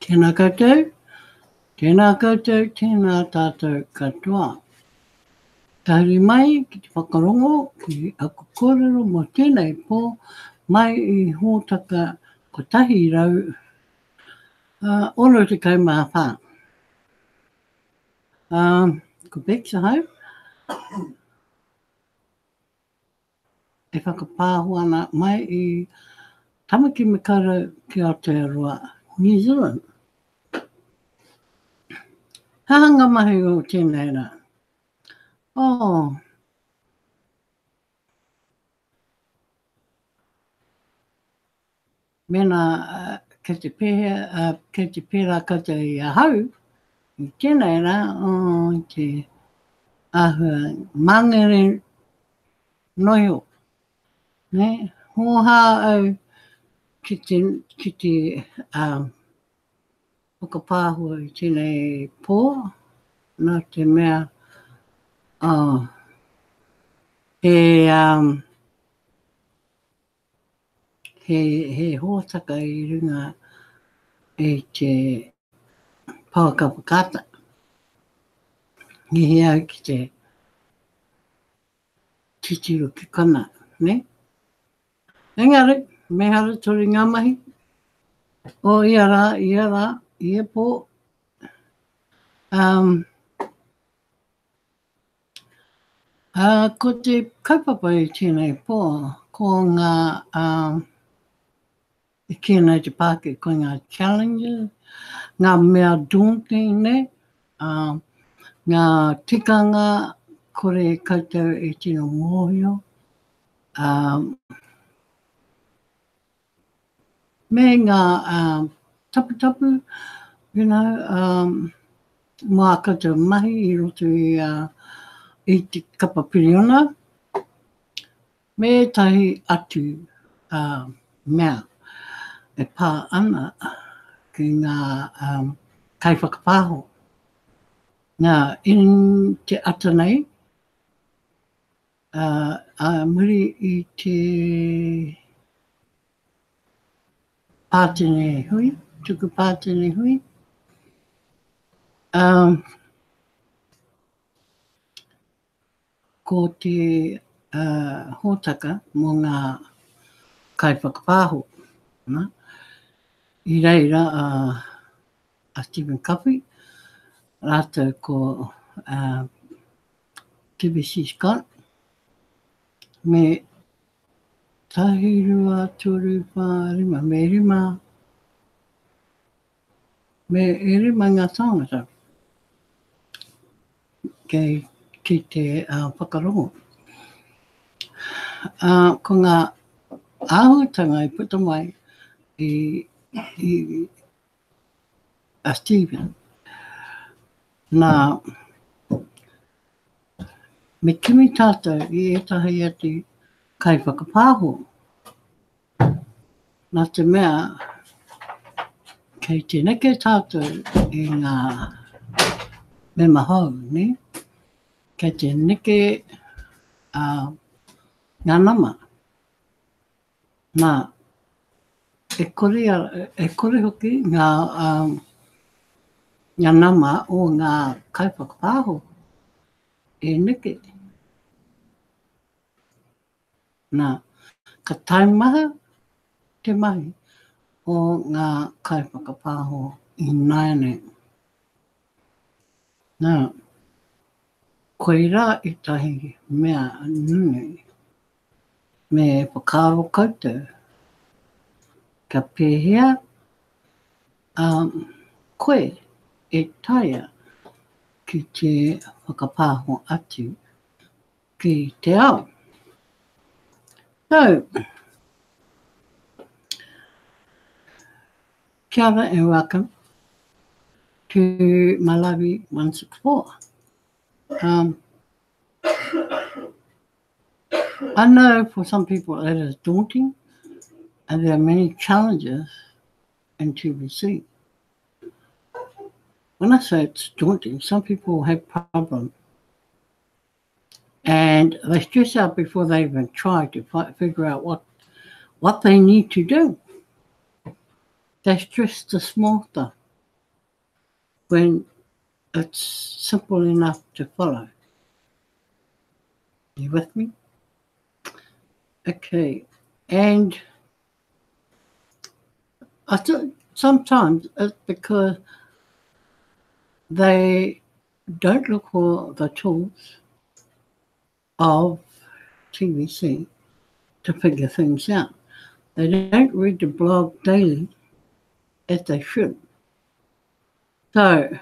Tēnā koutou, tēnā koutou, tēnā tātou katoa. Tahuri mai ki te whakarongo ki aku kōrero mo tēnei pō mai I hōtaka ko tahi rau ono te kaumāwhā. Ko Bexa hau, e whakapāhu ana mai I tamaki makaurau ki Aotearoa, New Zealand. Hahanga mahi o tēnei rā. Oh, mena kei te pēra kata I ahau, I tēnei rā, te ahua mangere noio. Ne? Hoha au ki te whakapāhua I tēnei pō, nā te mea he hōtaka I runga e te pauakapakata. Ngihi au ki te titiro ki kana, ne? Engari, mehara tori ngā mahi. O ia rā, ia pō. Ko te kaupapa I tēnei pō, ko ngā I kēnei te Pāke, ko ngā challenges, ngā mea daunting ne, ngā tikanga kore koutou E tino mōhio, me ngā tapu, you know, mā koutou mahi I roto I te kapapiriona, me tahi atu mea. E pā ana ki ngā kai whakapāho. Nā, in te ata nei, muri I te pātene hui, tuku pātene hui. Ko te hōtaka mō ngā kai whakapāho. Na? I reira a Stephen Covey, rātou ko TBC Scott, me tahi rua toru rima, me rima ngā tāngata ki te whakarongo. Ko ngā āhuatanga I puta mai I a Stephen. Nā, me kimi tātou I etahi ati kai whakapāho. Nā te mea, kei te neke tātou I ngā me mahau, ne? Kei te neke ngā nama. Nā, e kore hoki ngā nama o ngā kai whakapāho E neke. Nā, ka taimaha te mahi o ngā kai whakapāho I naine. Nā, koe rā I tahi mea nunui me whakaro koutou. Ka pēhea koe E taia ki te whakapāho atu ki te ao. So, kia ora and welcome to Malawi 164. I know for some people it is daunting and there are many challenges in TBC. When I say it's daunting, some people have problems and they stress out before they even try to figure out what they need to do. They stress the small stuff. when it's simple enough to follow. You with me? Okay. And I think sometimes it's because they don't look for the tools of TVC to figure things out. They don't read the blog daily as they should. So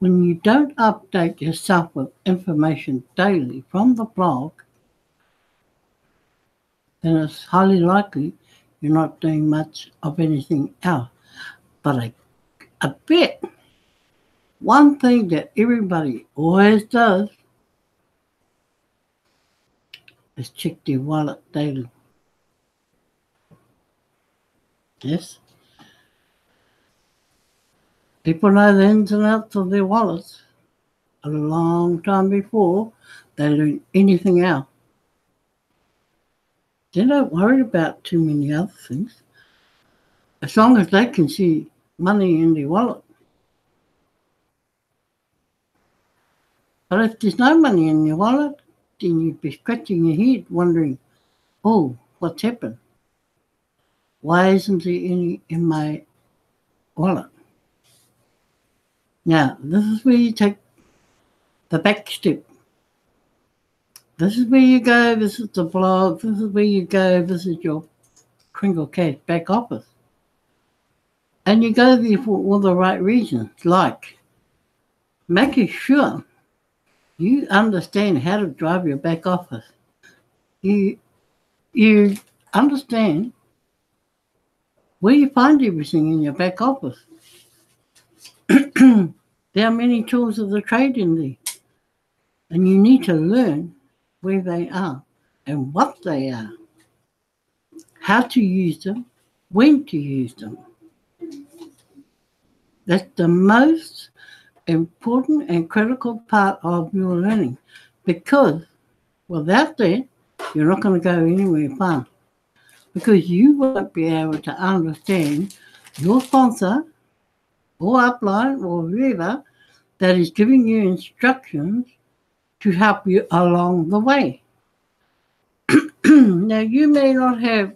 when you don't update yourself with information daily from the blog, then it's highly likely you're not doing much of anything else. But I bet one thing that everybody always does is check their wallet daily. Yes? People know the ins and outs of their wallets a long time before they learn anything else. They're not worried about too many other things, as long as they can see money in their wallet. But if there's no money in your wallet, then you'd be scratching your head wondering, oh, what's happened? Why isn't there any in my wallet? Now, this is where you take the back step. This is where you go, this is the blog, this is where you go, this is your Kringle Cash back office. And you go there for all the right reasons, like making sure you understand how to drive your back office. You understand where you find everything in your back office. There are many tools of the trade in there, and you need to learn where they are and what they are, how to use them, when to use them. That's the most important and critical part of your learning, because without that, you're not going to go anywhere far, because you won't be able to understand your sponsor or upline or whoever that is giving you instructions to help you along the way. Now, you may not have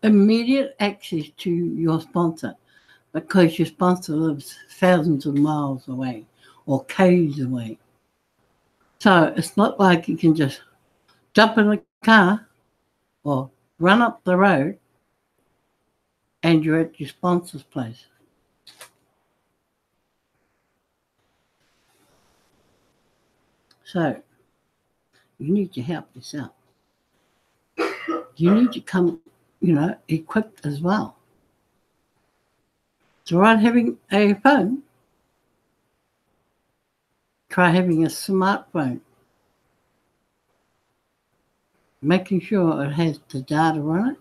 immediate access to your sponsor because your sponsor lives thousands of miles away or k's away. So it's not like you can just jump in a car or run up the road and you're at your sponsor's place. So you need to help yourself. You need to come, equipped as well. It's all right having a phone. Try having a smartphone. Making sure it has the data on it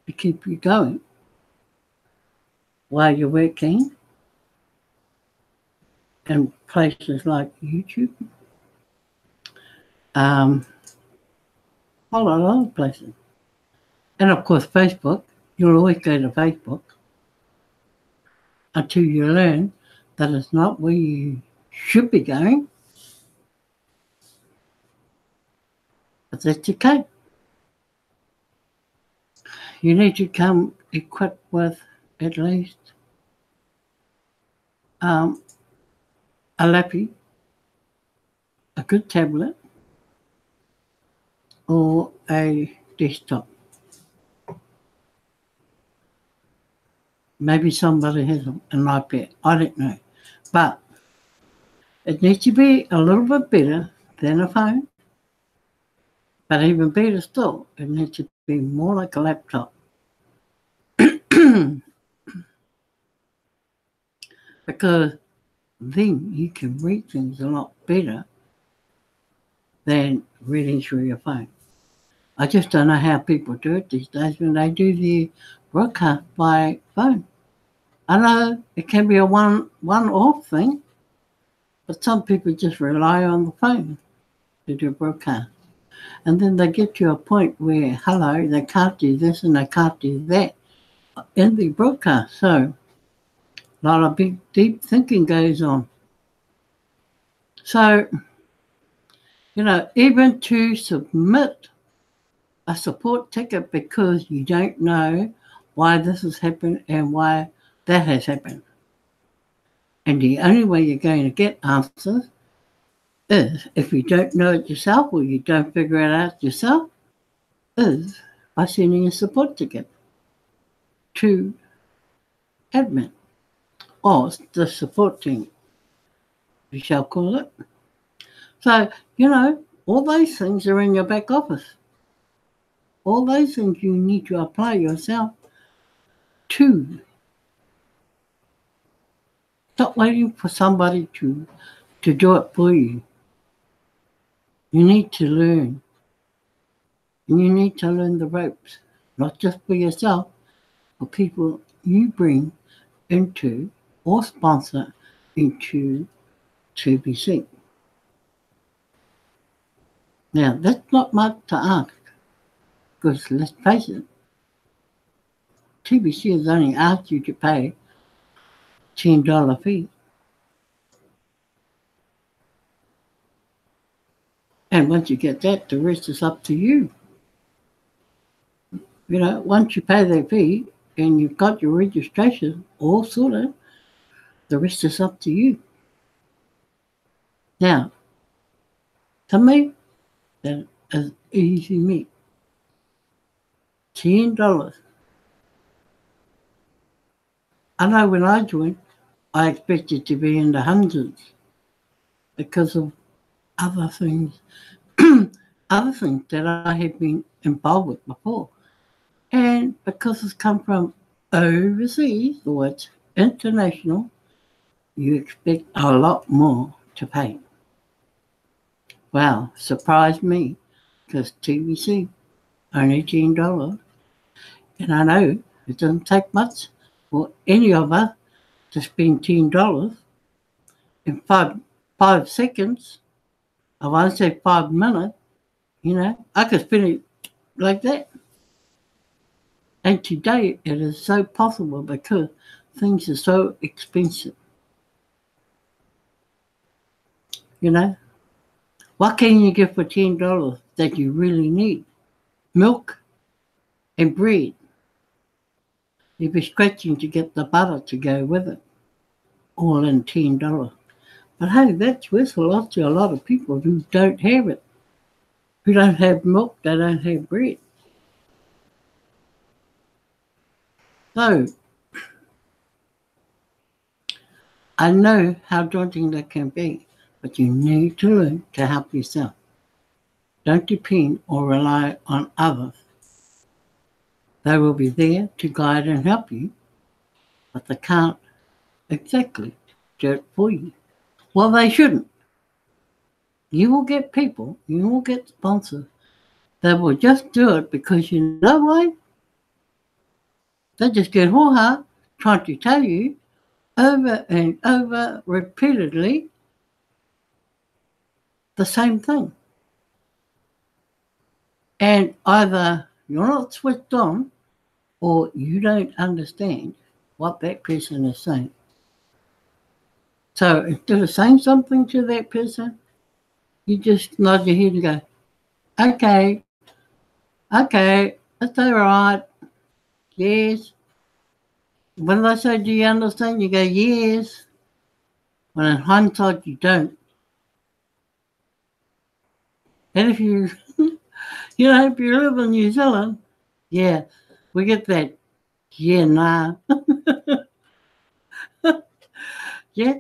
to keep you going while you're working, and places like YouTube, a lot of other places. And of course Facebook. You'll always go to Facebook until you learn that it's not where you should be going, but that's okay. You need to come equipped with at least a lappy, a good tablet, or a desktop. Maybe somebody has an iPad, I don't know. But it needs to be a little bit better than a phone. But even better still, it needs to be more like a laptop. Because then you can read things a lot better than reading through your phone. I just don't know how people do it these days when they do their broadcast by phone. I know it can be a one-off thing, but some people just rely on the phone to do broadcast. And then they get to a point where, they can't do this and they can't do that in the broadcast. So A lot of big, deep thinking goes on. So, even to submit a support ticket because you don't know why this has happened and why that has happened. And the only way you're going to get answers is, if you don't know it yourself or you don't figure it out yourself, is by sending a support ticket to admin or the support team, we shall call it. So, all those things are in your back office. All those things you need to apply yourself to. Stop waiting for somebody to do it for you. You need to learn. And you need to learn the ropes, not just for yourself, but people you bring into or sponsor into 2BC. Now, that's not much to ask, because let's face it, 2BC has only asked you to pay $10 fee. And once you get that, the rest is up to you. Once you pay that fee and you've got your registration all sorted, the rest is up to you. Now, to me, that is easy meat. $10. I know when I joined, I expected to be in the hundreds because of other things, that I had been involved with before. And because it's come from overseas, or it's international, you expect a lot more to pay. Wow, surprised me, because 2BC, only $10. And I know it doesn't take much for any of us to spend $10 in five seconds. I won't say 5 minutes, I could spend it like that. And today it is so possible because things are so expensive. What can you get for $10 that you really need? Milk and bread. You'd be scratching to get the butter to go with it, all in $10. But hey, that's worth a lot to a lot of people who don't have it. Who don't have milk, they don't have bread. So, I know how daunting that can be, but you need to learn to help yourself. Don't depend or rely on others. They will be there to guide and help you, but they can't exactly do it for you. Well, they shouldn't. You will get people, you will get sponsors that will just do it because you know why? They just get hoo-ha trying to tell you over and over repeatedly the same thing. And either you're not switched on or you don't understand what that person is saying. So instead of saying something to that person, you just nod your head and go, okay, that's all right, yes. When they say, do you understand? You go, yes. When in hindsight, you don't. And if you, if you live in New Zealand, yeah, we get that, yeah, nah. Yeah,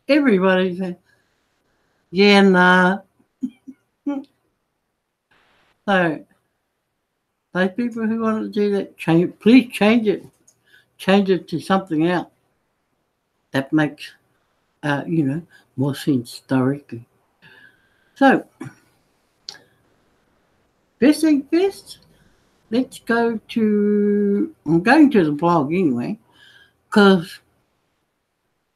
everybody says, yeah, nah. So, those people who want to do that, please change it. Change it to something else that makes, more sense directly. So, first thing first, let's go to, I'm going to the blog anyway, because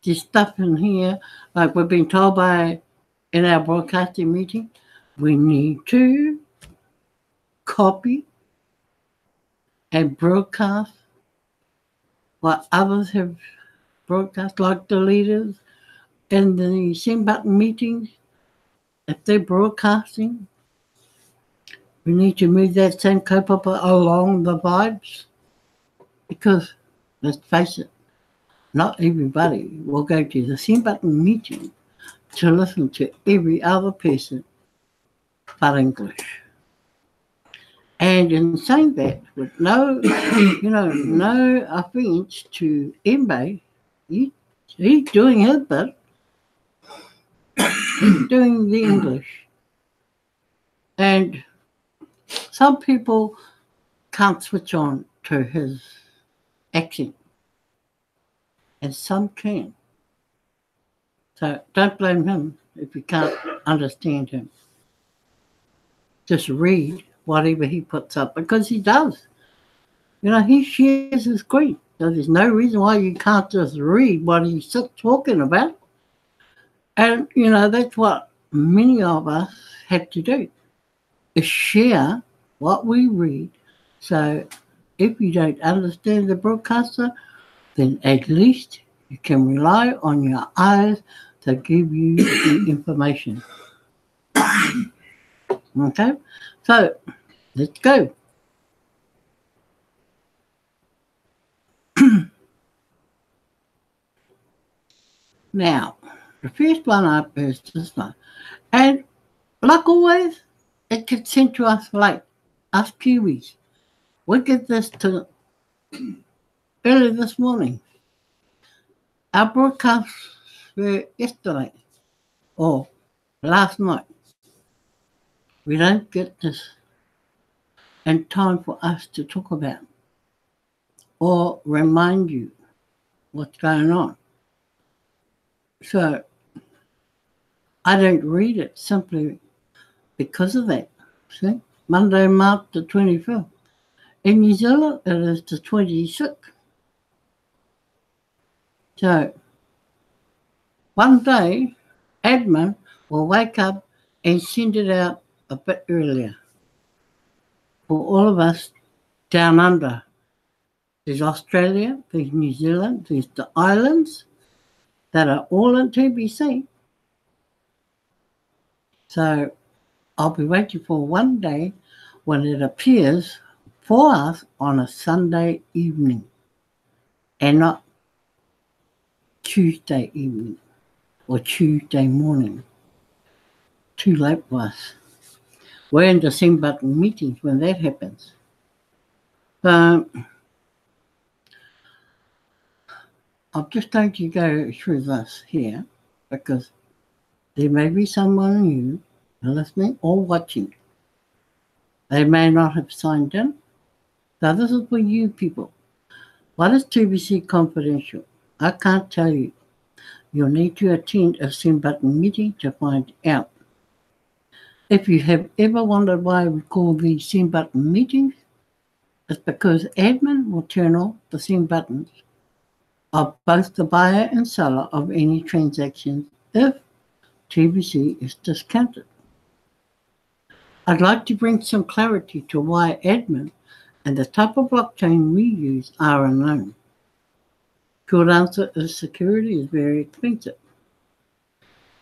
there's stuff in here, like we've been told in our broadcasting meeting, we need to copy and broadcast what others have broadcast, like the leaders in the same button meetings. If they're broadcasting, we need to move that same kaupapa along the vibes because, let's face it, not everybody will go to the same button meeting to listen to every other person but English. And in saying that, with no offence to Mbe, he's doing his bit, he's doing the English. And some people can't switch on to his accent, and some can. So don't blame him if you can't understand him. Just read whatever he puts up because he does. He shares his screen. So there's no reason why you can't just read what he's talking about. And, that's what many of us have to do, is share what we read. So if you don't understand the broadcaster, then at least you can rely on your eyes to give you the information. Okay? So let's go. Now, the first one up is this one. And like always, it gets sent to us late, us Kiwis. We get this to early this morning. Our broadcasts were yesterday or last night. We don't get this in time for us to talk about or remind you what's going on. So I don't read it simply because of that. See? Monday, March the 25th. In New Zealand, it is the 26th. So one day, admin will wake up and send it out a bit earlier for all of us down under. There's Australia, there's New Zealand, there's the islands that are all in TBC. So I'll be waiting for one day when it appears for us on a Sunday evening and not Tuesday evening or Tuesday morning. Too late for us. We're in the same button meetings when that happens. I'm just going to go through this here because there may be someone new listening or watching. They may not have signed in. So this is for you people. What is TBC confidential? I can't tell you. You'll need to attend a same button meeting to find out. If you have ever wondered why we call these same button meetings, it's because admin will turn off the same buttons of both the buyer and seller of any transactions if TBC is discounted. I'd like to bring some clarity to why admin and the type of blockchain we use are unknown. Short answer is security is very expensive.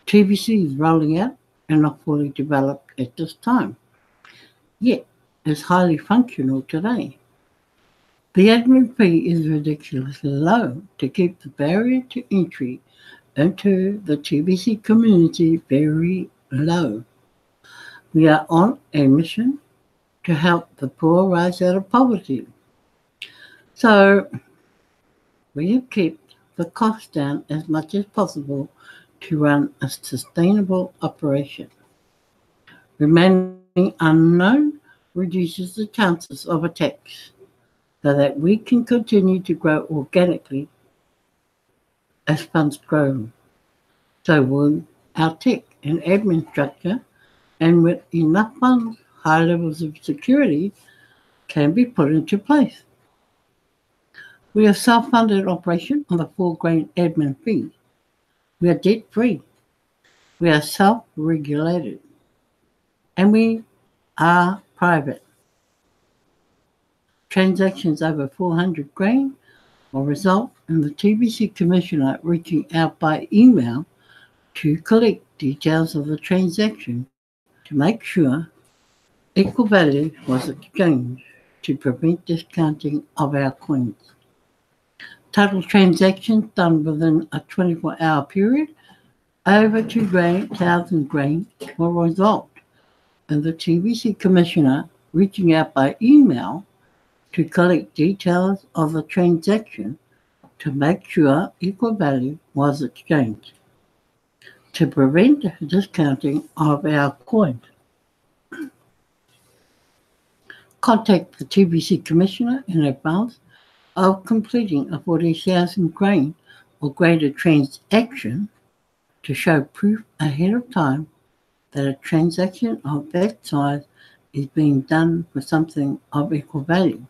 TBC is rolling out and not fully developed at this time, yet is highly functional today. The admin fee is ridiculously low to keep the barrier to entry into the TBC community very low. We are on a mission to help the poor rise out of poverty. So we have kept the cost down as much as possible to run a sustainable operation. Remaining unknown reduces the chances of attacks so that we can continue to grow organically as funds grow. So will our tech and admin structure, and with enough funds, high levels of security can be put into place. We are self-funded operation on the 4 grain admin fee. We are debt-free. We are self-regulated. And we are private. Transactions over 400 grain will result in the TBC Commissioner reaching out by email to collect details of the transaction to make sure equal value was exchanged to prevent discounting of our coins. Total transactions done within a 24-hour period over 2,000 grain will result in the TBC Commissioner reaching out by email to collect details of the transaction to make sure equal value was exchanged to prevent discounting of our coins. Contact the TBC Commissioner in advance of completing a 40,000 grain or greater transaction to show proof ahead of time that a transaction of that size is being done for something of equal value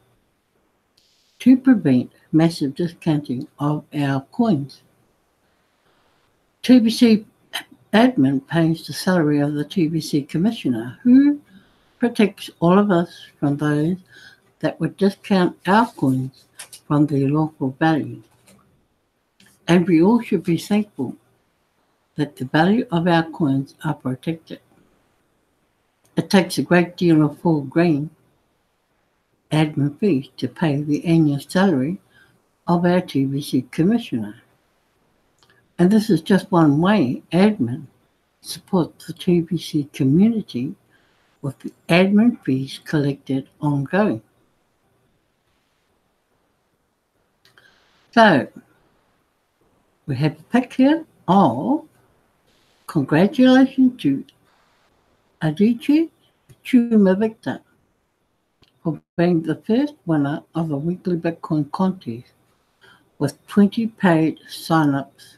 to prevent massive discounting of our coins. TBC admin pays the salary of the TBC Commissioner, who protects all of us from those that would discount our coins from their lawful value. And we all should be thankful that the value of our coins are protected. It takes a great deal of full grain admin fees to pay the annual salary of our TBC Commissioner. And this is just one way admin supports the TBC community with the admin fees collected ongoing. So, we have a pic here of congratulations to Adichie Chuma Victor for being the first winner of the weekly Bitcoin contest with 20 paid sign-ups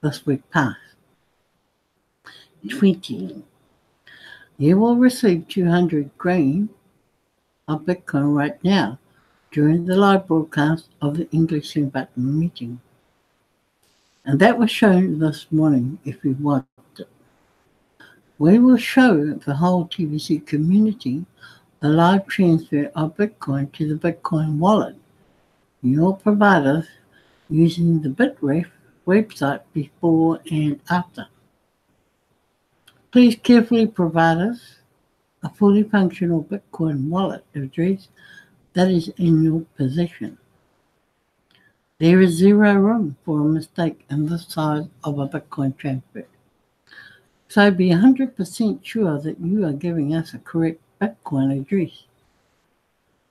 this week past. 20. You will receive 200 grain of Bitcoin right now during the live broadcast of the English Sing Button meeting. And that was shown this morning if you watched it. We will show the whole TBC community the live transfer of Bitcoin to the Bitcoin wallet. You'll provide us using the Bitref website before and after. Please carefully provide us a fully functional Bitcoin wallet address that is in your possession. There is zero room for a mistake in the size of a Bitcoin transfer. So be 100% sure that you are giving us a correct Bitcoin address.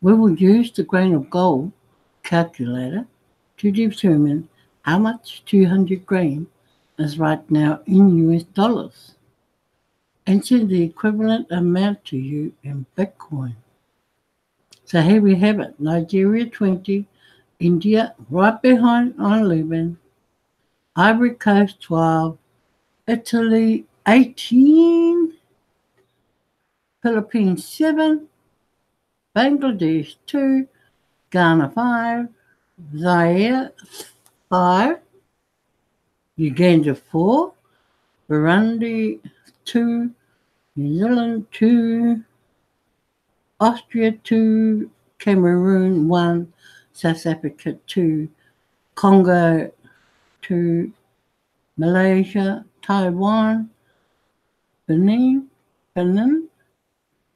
We will use the grain of gold calculator to determine how much 200 grain is right now in US dollars and send the equivalent amount to you in Bitcoin. So here we have it, Nigeria 20, India right behind on 11, Ivory Coast 12, Italy 18, Philippines 7, Bangladesh 2, Ghana 5, Zaire 5, Uganda 4, Burundi 2, New Zealand 2, Austria 2, Cameroon 1, South Africa 2, Congo 2, Malaysia, Taiwan, Benin,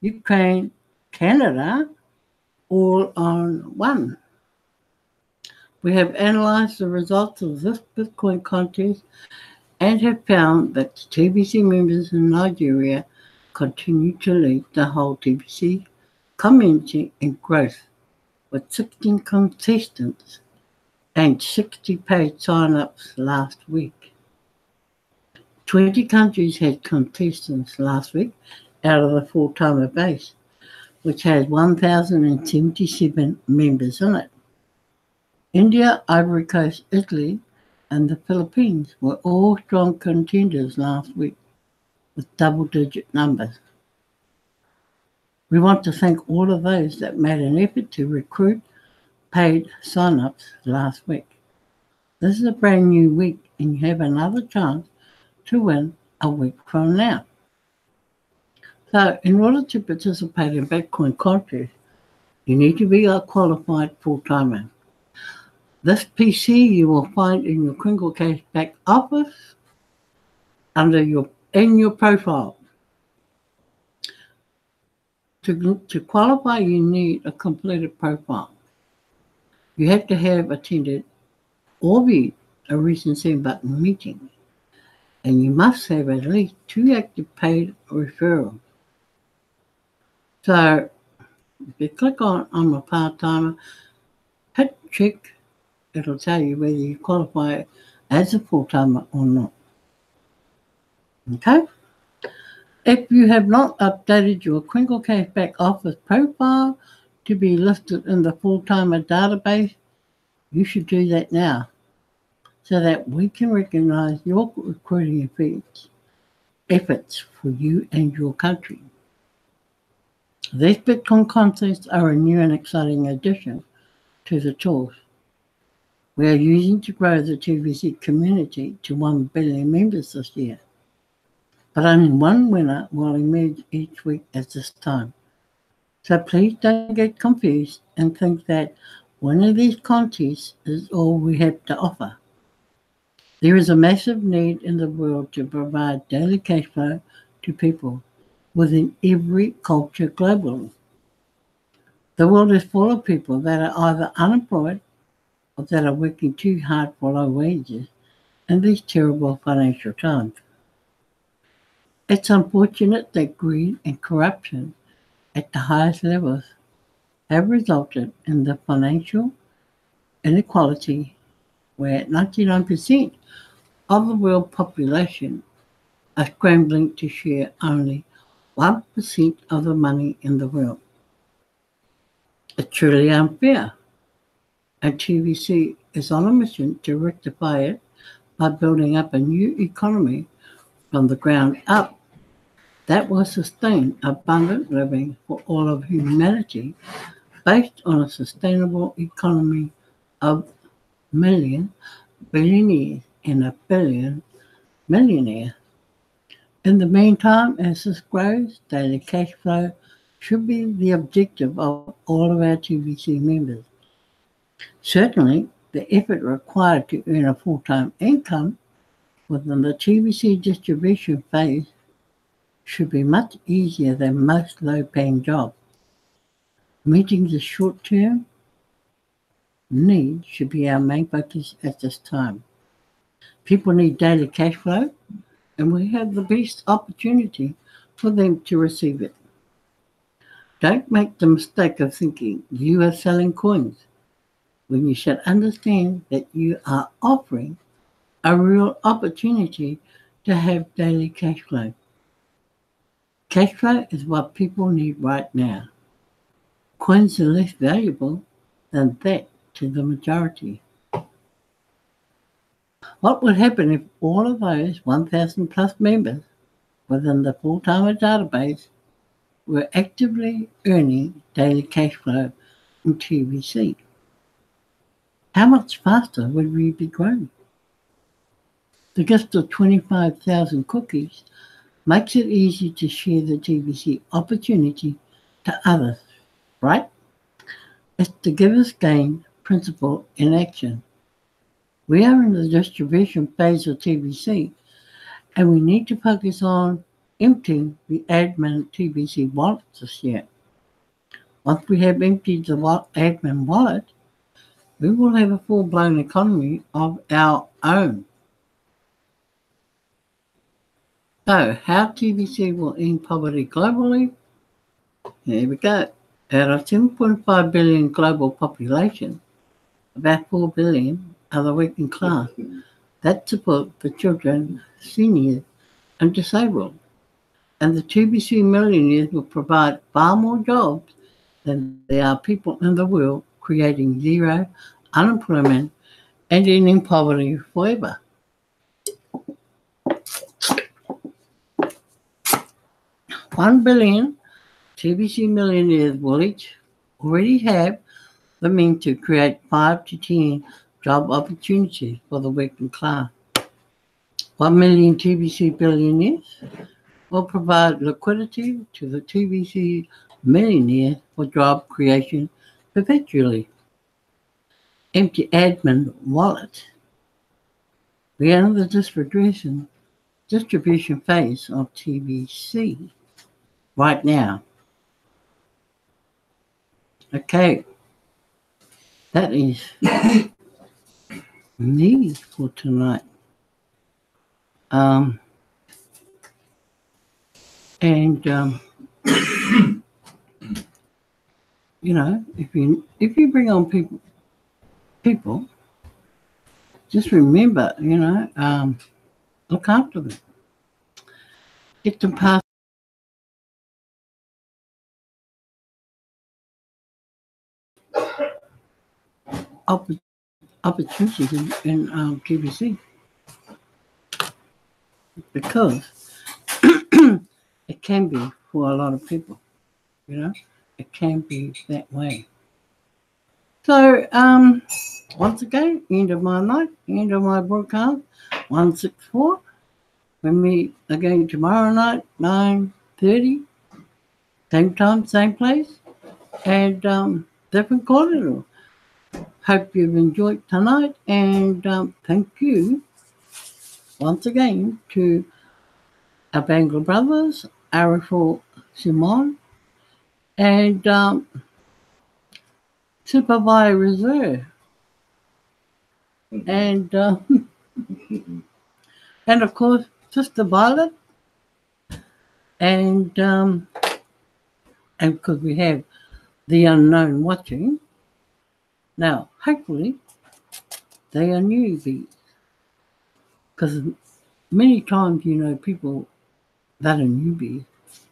Ukraine, Canada, all on 1. We have analysed the results of this Bitcoin contest and have found that the TBC members in Nigeria continue to lead the whole TBC community in growth, with 16 contestants and 60 paid sign-ups last week. 20 countries had contestants last week out of the full-timer base, which has 1,077 members in it. India, Ivory Coast, Italy, and the Philippines were all strong contenders last week with double-digit numbers. We want to thank all of those that made an effort to recruit paid sign-ups last week. This is a brand new week and you have another chance to win a week from now. So in order to participate in Bitcoin contest, you need to be a qualified full-timer. This PC you will find in your Kringle Cashback office in your profile. To qualify, you need a completed profile. You have to have attended or viewed a recent Send Button meeting, and you must have at least 2 active paid referrals. So if you click on I'm a part-timer, hit check, it'll tell you whether you qualify as a full-timer or not. Okay? If you have not updated your Kringle Cashback Office profile to be listed in the full-timer database, you should do that now so that we can recognize your recruiting efforts for you and your country. These Bitcoin contests are a new and exciting addition to the tools we are using to grow the TVC community to 1 billion members this year. But only one winner will emerge each week at this time. So please don't get confused and think that one of these contests is all we have to offer. There is a massive need in the world to provide daily cash flow to people within every culture globally. The world is full of people that are either unemployed or that are working too hard for low wages in these terrible financial times. It's unfortunate that greed and corruption at the highest levels have resulted in the financial inequality where 99% of the world population are scrambling to share only 1% of the money in the world. It's truly unfair, and TVC is on a mission to rectify it by building up a new economy from the ground up that will sustain abundant living for all of humanity based on a sustainable economy of million billionaires and a billion millionaires. In the meantime, as this grows, daily cash flow should be the objective of all of our TVC members. Certainly, the effort required to earn a full-time income within the TVC distribution phase should be much easier than most low-paying jobs. Meeting the short-term need should be our main focus at this time. People need daily cash flow, and we have the best opportunity for them to receive it. Don't make the mistake of thinking you are selling coins when you should understand that you are offering a real opportunity to have daily cash flow. Cash flow is what people need right now. Coins are less valuable than that to the majority. What would happen if all of those 1,000 plus members within the full-timer database were actively earning daily cash flow in TVC? How much faster would we be growing? The gift of 25,000 cookies makes it easy to share the TVC opportunity to others, right? It's the giver's gain principle in action. We are in the distribution phase of TVC, and we need to focus on emptying the admin TVC wallet this year. Once we have emptied the admin wallet, we will have a full-blown economy of our own. So, how TVC will end poverty globally? Here we go. Out of 7.5 billion global population, about 4 billion are the working class that support the children, seniors, and disabled. And the TVC millionaires will provide far more jobs than there are people in the world, creating zero unemployment and ending poverty forever. $1 billion TVC millionaires will each already have the means to create 5 to 10 job opportunities for the working class. 1 million TVC billionaires will provide liquidity to the TVC millionaires for job creation perpetually. empty admin wallet. We enter the distribution phase of TVC right now. Okay, that is me for tonight. And you know, if you bring on people, just remember, you know, look after them. Get them past opportunities in TBC because it can be for a lot of people, you know, it can be that way. So, once again, end of my night, end of my broadcast, 164. We meet again tomorrow night, 9:30, same time, same place, and different corridor. Hope you've enjoyed tonight, and thank you once again to our Bangle brothers, Ariful Simon, and Supervisor Reserve, and and of course Sister Violet, and because we have the unknown watching. Now, hopefully, they are newbies, because many times, you know, people that are newbies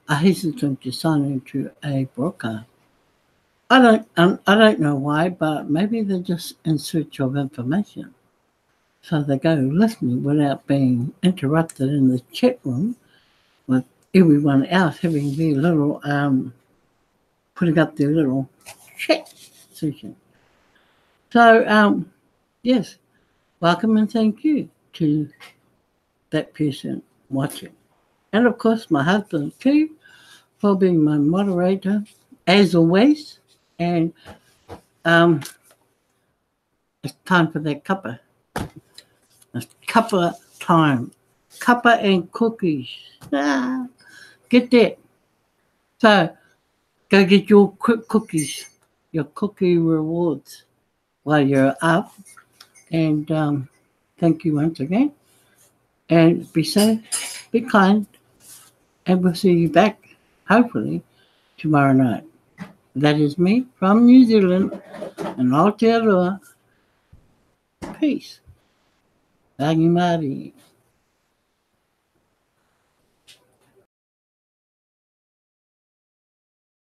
are hesitant to sign into a broadcast. I don't know why, but maybe they're just in search of information. So they go listening without being interrupted in the chat room with everyone else having their little putting up their little chat session. So yes, welcome and thank you to that person watching. And of course my husband too for being my moderator as always. And it's time for that cuppa. It's cuppa time. Cuppa and cookies. Ah, get that. So go get your quick cookies, your cookie rewards while you're up. And thank you once again. And be safe, be kind, and we'll see you back, hopefully, tomorrow night. That is me from New Zealand and Aotearoa. Peace. Angimari.